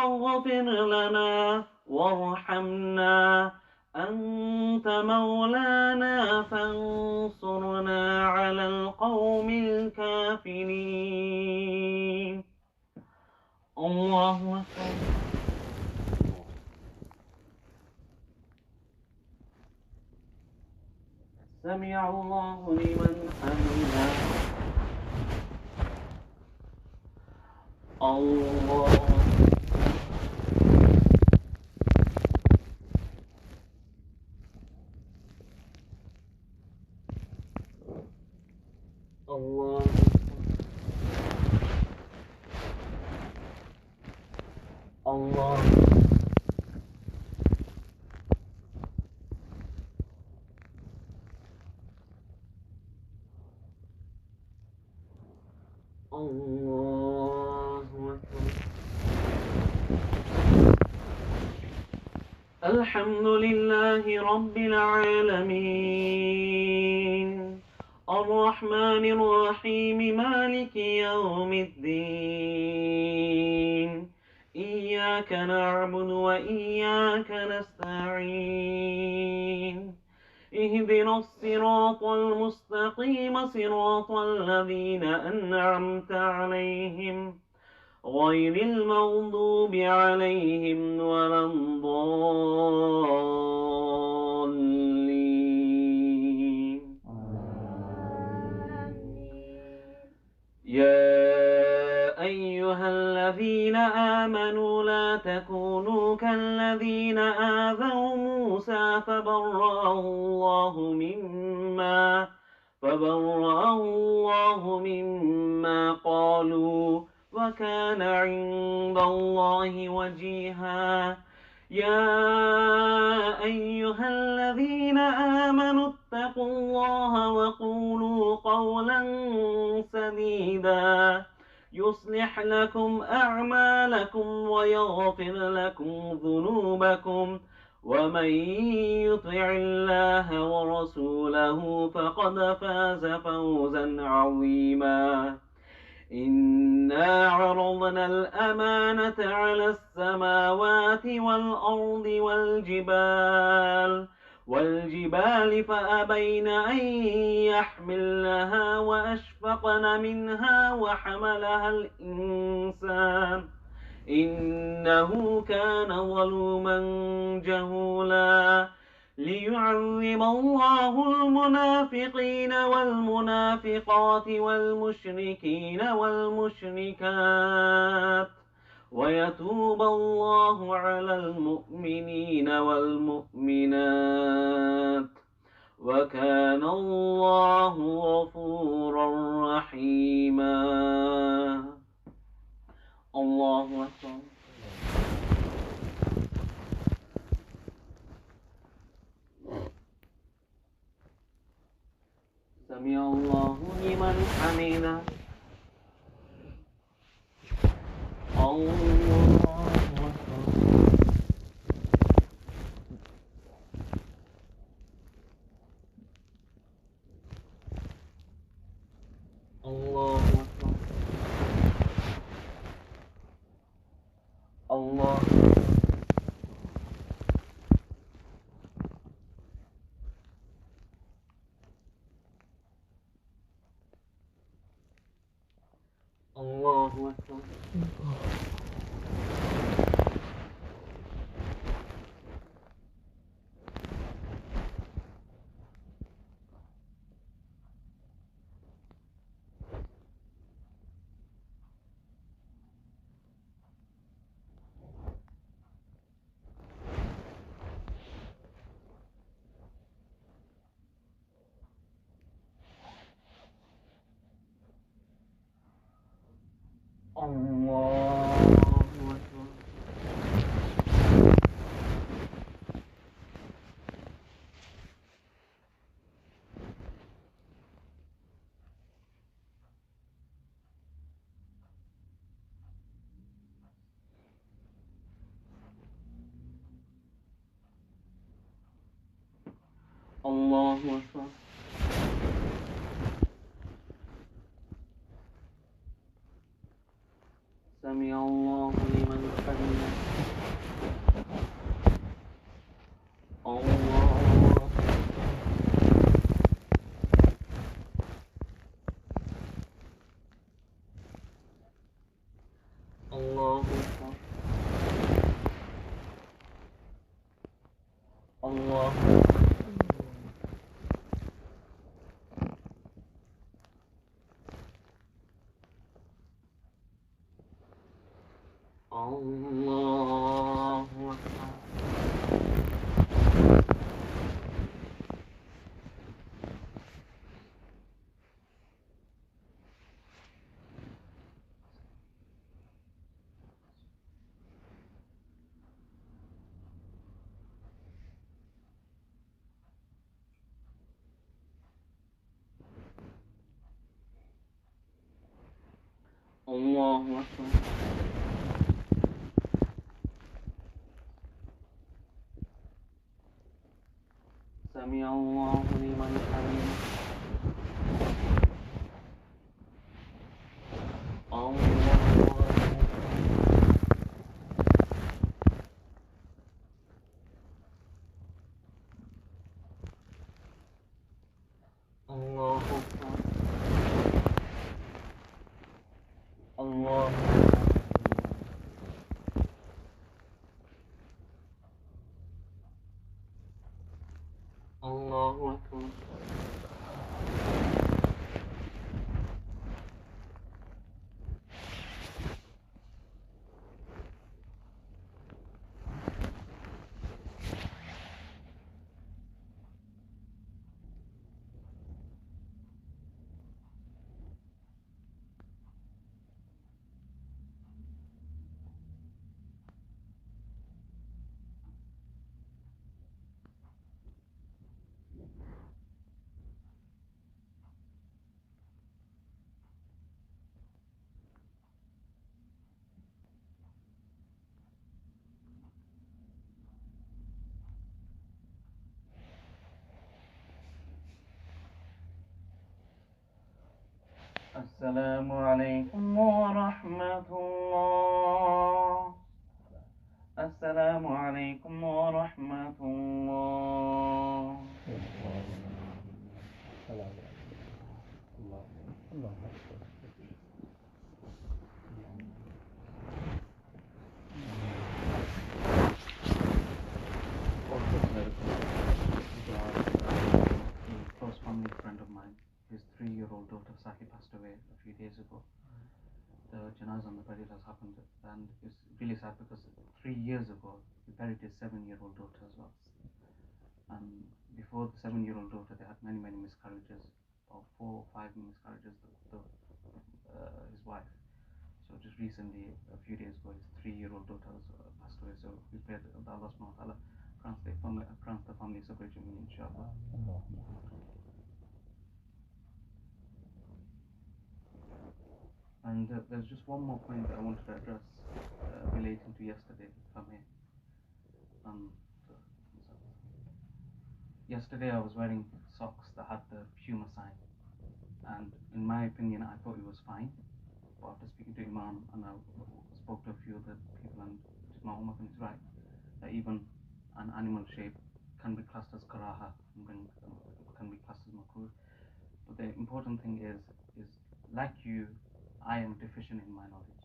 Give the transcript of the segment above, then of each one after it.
فاغفر لنا وارحمنا أنت مولانا فانصرنا على القوم الكافرين. الله أكبر. سمع الله لمن حمده. الله الله الله الله أكبر. الحمد لله رب العالمين الرحمن الرحيم مالك يوم الدين إياك نعبد وإياك نستعين اهدنا الصراط المستقيم صراط الذين أنعمت عليهم غير المغضوب عليهم ولا الضالين. يا أيها الذين آمنوا لا تكونوا كالذين آذوا موسى فبرأه الله مما قالوا وكان عند الله وجيها. يا أيها الذين آمنوا اتقوا الله وقولوا قولا سديدا يصلح لكم أعمالكم ويغفر لكم ذنوبكم ومن يطع الله ورسوله فقد فاز فوزا عظيما. إنا عرضنا الأمانة على السماوات والأرض والجبال فأبين أن يحملنها وأشفقن منها وحملها الإنسان إنه كان ظلوما جهولا. ليعذب الله المنافقين والمنافقات والمشركين والمشركات ويتوب الله على المؤمنين والمؤمنات وكان الله غفورا رحيما. الله أكبر. سمع الله لمن حمده. الله أكبر. الله أكبر. الله الله أكبر. الله أكبر. الله أكبر. سمع سمع الله لمن حمده. الله الله أكبر. الله الله أكبر. الله أكبر. سمع الله لمن حمده. الله أكبر. الله الله أكبر. السلام عليكم ورحمة الله. السلام عليكم ورحمة الله. A close family friend of mine, his 3-year-old daughter Saki passed away a few days ago. The janazah on the burial has happened, and it's really sad because 3 years ago he buried his 7-year-old daughter as well. And before the 7-year-old daughter, they had many miscarriages, or 4 or 5 miscarriages. His wife. So just recently, a few days ago, his 3-year-old daughter passed away. So we pray that Allah subhanahu wa ta'ala grants the family sabr jameen, inshallah. And there's just one more point that I wanted to address relating to yesterday, if I may. Yesterday I was wearing socks that had the Puma sign, and in my opinion I thought it was fine. But after speaking to Imam, and I spoke to a few other people, and Imam Umar is right, that even an animal shape can be classed as karaha, and can be classed as makruh. But the important thing is like you, I am deficient in my knowledge.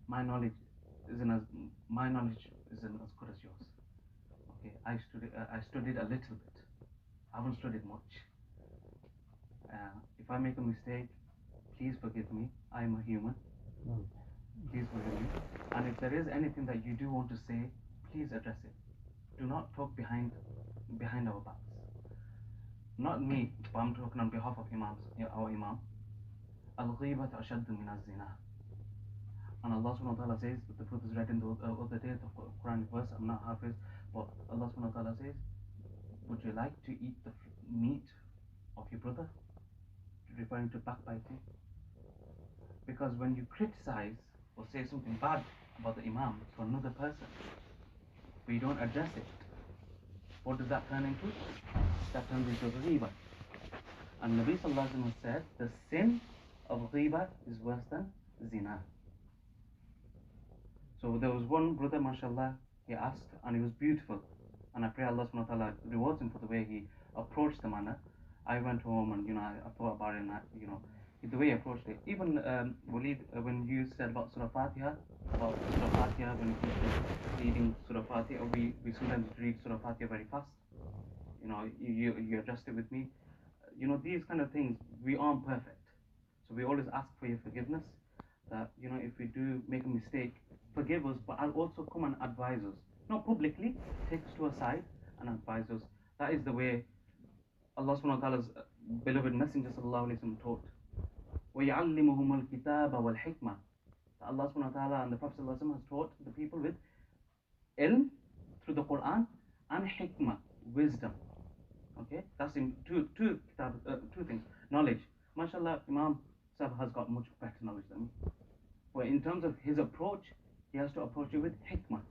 My knowledge isn't as good as yours. Okay, I studied a little bit. I haven't studied much. If I make a mistake, please forgive me. I am a human. Please forgive me. And if there is anything that you do want to say, please address it. Do not talk behind our backs. Not me, but I'm talking on behalf of our Imam. Al-ghibatu ashaddu min az-zina. And Allah subhanahu wa ta'ala says, the Prophet is read in the other day, the Quranic verse, I'm not Hafiz, but Allah subhanahu wa ta'ala says, would you like to eat the meat of your brother? Referring to backbiting. Because when you criticize or say something bad about the Imam to another person, but you don't address it, what does that turn into? That turns into ghiba. And Nabi sallallahu alaihi wasallam said, the sin of ghiba is worse than zina. So there was one brother, mashallah, he asked, and it was beautiful. And I pray Allah subhanahu wa ta'ala rewards him for the way he approached the manner. I went home and, I thought about it, and the way he approached it. Even, Walid, when you said about Surah Fatiha, when it comes to reading Surah Fatiha, we sometimes read Surah Fatiha very fast. You adjust it with me. These kind of things, we aren't perfect. So we always ask for your forgiveness. That, if we do make a mistake, forgive us, but I'll also come and advise us. Not publicly, take us to a side and advise us. That is the way Allah subhanahu wa ta'ala's beloved Messenger sallallahu alayhi wa sallam taught. وَيَعَلِّمُهُمُ الْكِتَابَ وَالْحِكْمَةِ. Allah subhanahu wa ta'ala and the Prophet sallallahu alayhi wa sallam has taught the people with ilm through the Quran and hikmah, wisdom. Okay, that's in two things. Knowledge. MashaAllah, Imam Sahib has got much better knowledge than me. But in terms of his approach, he has to approach it with hikmah.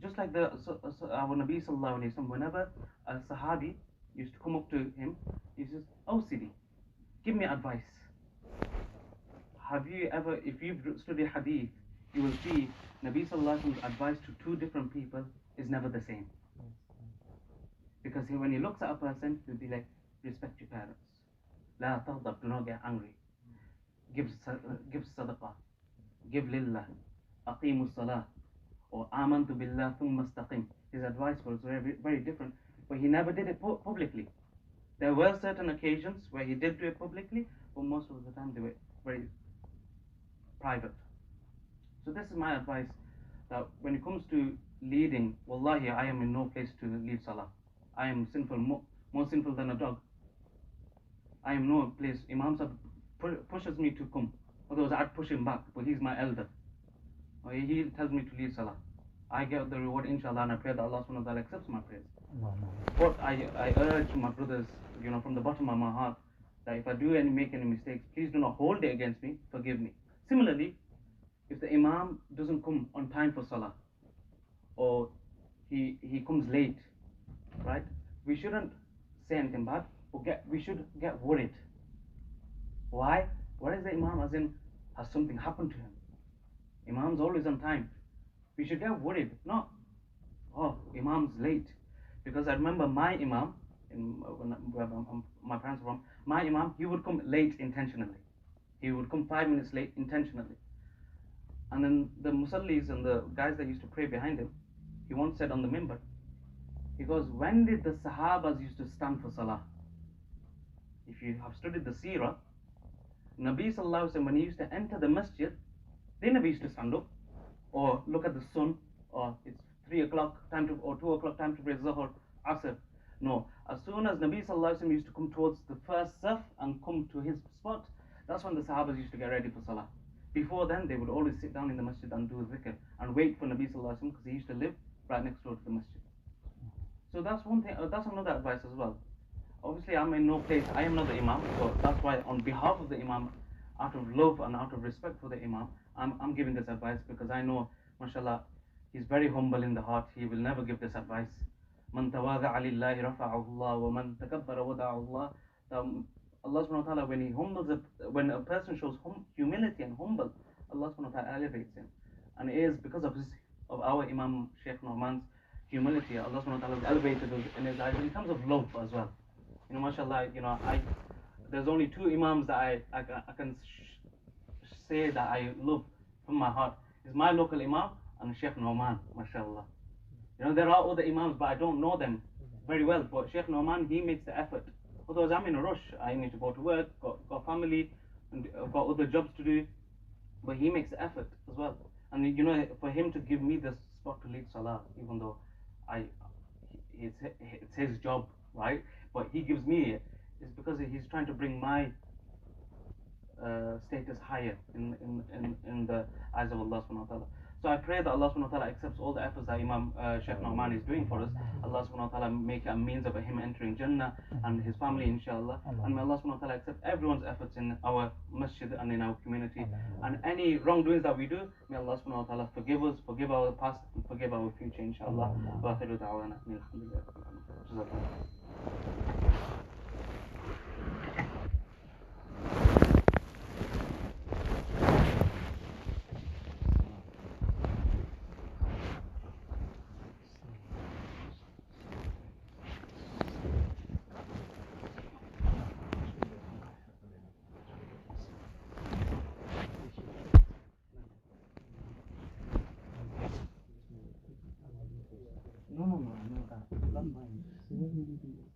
Just like our Nabi sallallahu alayhi wa sallam, whenever a Sahabi used to come up to him, he says, "Oh Sidi, give me advice." Have you ever, if you've studied hadith, you will see Nabi sallallahu alayhi wa sallam's advice to two different people is never the same. Because when he looks at a person, he'll be like, respect your parents. La taghdab, do not get angry. Give sadaqah. Give lillah. Aqimu salah. Or amantu billah thumma istaqim. His advice was very, very different. But he never did it publicly. There were certain occasions where he did do it publicly, but most of the time they were very private. So this is my advice, that when it comes to leading, wallahi, I am in no place to lead salah. I am sinful, more sinful than a dog. I am no place. Imam Sahib pushes me to come. Otherwise, I'd push him back, but he's my elder. He tells me to lead salah. I get the reward, inshallah, and I pray that Allah subhanahu wa ta'ala accepts my prayers. But I urge my brothers, from the bottom of my heart, that if I do make any mistakes, please do not hold it against me, forgive me. Similarly, if the Imam doesn't come on time for salah, or he comes late, right? We shouldn't say anything bad, but we should get worried. Why? What is the Imam, as in, has something happened to him? Imam's always on time. We should get worried, not, oh, Imam's late. Because I remember my Imam, where my parents were from, my Imam, he would come late intentionally. He would come 5 minutes late intentionally. And then the Musallis and the guys that used to pray behind him, he once said on the minbar, he goes, when did the Sahabas used to stand for Salah? If you have studied the Seerah, Nabi sallallahu alaihi wasallam, when he used to enter the masjid, they never used to stand up or look at the sun, or it's 3 o'clock time to, or 2 o'clock time to pray Zuhr, Asr. No, as soon as Nabi sallallahu alaihi wasallam used to come towards the first saf and come to his spot, that's when the Sahabas used to get ready for Salah. Before then, they would always sit down in the masjid and do zikr and wait for Nabi sallallahu alaihi wasallam, because he used to live right next door to the masjid. So that's one thing. That's another advice as well. Obviously, I'm in no place. I am not the Imam, so that's why, on behalf of the Imam, out of love and out of respect for the Imam, I'm giving this advice, because I know, mashallah, he's very humble in the heart. He will never give this advice. Man tawadha'a lillahi rafa'ahu Allah, wa man takabbara wada'ahu Allah. Allah subhanahu wa ta'ala, when a person shows humility and humble, Allah subhanahu wa ta'ala elevates him. And it is because of our Imam Sheikh Nu'man's humility, Allah subhanahu wa ta'ala has elevated us in his eyes in terms of love as well. Mashallah, there's only 2 Imams that I can say that I love from my heart. It's my local Imam and Sheikh Nu'man, mashallah. There are other Imams, but I don't know them very well. But Sheikh Nu'man, he makes the effort. Otherwise, I'm in a rush. I need to go to work, got family, and I've got other jobs to do. But he makes the effort as well. And for him to give me this spot to lead Salah, even though it's his job, right? But he gives me it, is because he's trying to bring my status higher in the eyes of Allah subhanahu wa ta'ala. So I pray that Allah subhanahu wa ta'ala accepts all the efforts that Imam Sheikh Nu'man is doing for us. Allah subhanahu wa ta'ala make a means of him entering Jannah and his family, inshallah. And may Allah subhanahu wa ta'ala accept everyone's efforts in our masjid and in our community. And any wrongdoings that we do, may Allah subhanahu wa ta'ala forgive us, forgive our past, and forgive our future, inshallah. Wa akhiru da'wana, alhamdulillah. really is.